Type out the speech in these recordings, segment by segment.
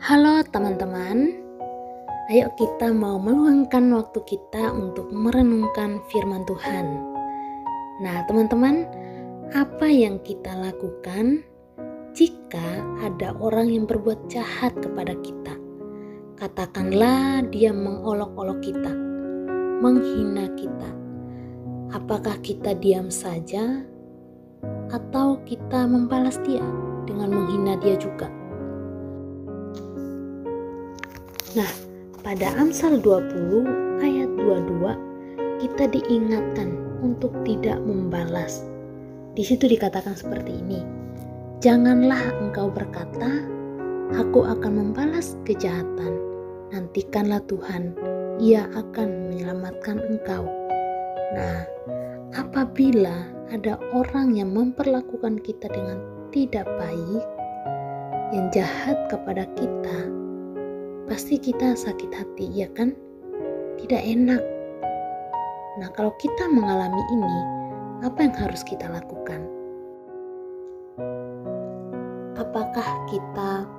Halo teman-teman, ayo kita mau meluangkan waktu kita untuk merenungkan firman Tuhan. Nah teman-teman, apa yang kita lakukan jika ada orang yang berbuat jahat kepada kita? Katakanlah dia mengolok-olok kita, menghina kita. Apakah kita diam saja atau kita membalas dia dengan menghina dia juga? Nah, pada Amsal 20 ayat 22 kita diingatkan untuk tidak membalas. Di situ dikatakan seperti ini. Janganlah engkau berkata, aku akan membalas kejahatan. Nantikanlah Tuhan, Ia akan menyelamatkan engkau. Nah, apabila ada orang yang memperlakukan kita dengan tidak baik, yang jahat kepada kita, pasti kita sakit hati, ya kan? Tidak enak. Nah, kalau kita mengalami ini, apa yang harus kita lakukan? Apakah kita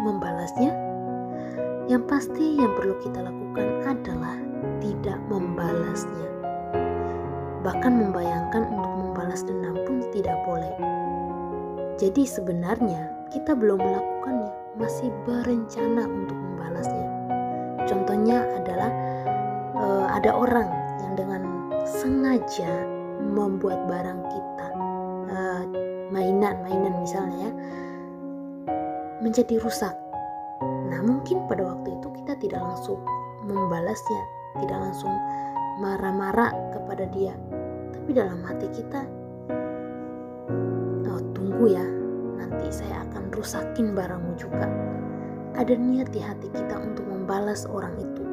membalasnya? Yang pasti yang perlu kita lakukan adalah tidak membalasnya. Bahkan membayangkan untuk membalas dendam pun tidak boleh. Jadi sebenarnya kita belum melakukannya, masih berencana untuk membalasnya. Contohnya adalah ada orang yang dengan sengaja membuat barang kita, mainan misalnya ya, menjadi rusak. Nah mungkin pada waktu itu kita tidak langsung membalasnya, tidak langsung marah-marah kepada dia, tapi dalam hati kita, tunggu ya, nanti saya akan rusakin barangmu juga. Ada niat di hati kita untuk membalas orang itu.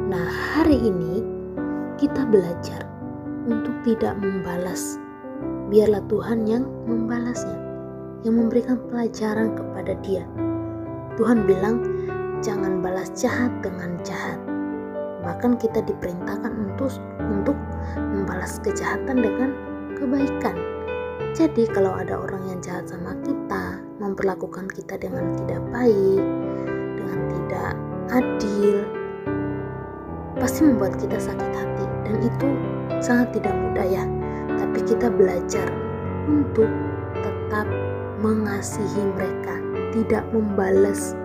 Nah, hari ini kita belajar untuk tidak membalas. Biarlah Tuhan yang membalasnya, yang memberikan pelajaran kepada dia. Tuhan bilang, jangan balas jahat dengan jahat. Bahkan kita diperintahkan untuk membalas kejahatan dengan kebaikan. Jadi kalau ada orang yang jahat sama kita, memperlakukan kita dengan tidak baik, dengan tidak adil, pasti membuat kita sakit hati, dan itu sangat tidak mudah ya. Tapi kita belajar untuk tetap mengasihi mereka, tidak membalas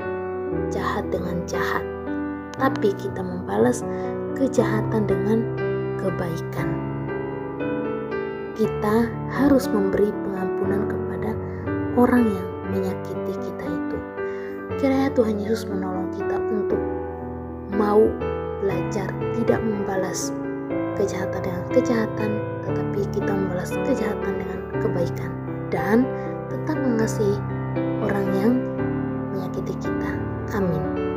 jahat dengan jahat, tapi kita membalas kejahatan dengan kebaikan. Kita harus memberi pengampunan kepada orang yang menyakiti kita itu. Kiranya Tuhan Yesus menolong kita untuk mau belajar tidak membalas kejahatan dengan kejahatan, tetapi kita membalas kejahatan dengan kebaikan, dan tetap mengasihi orang yang menyakiti kita. Amin.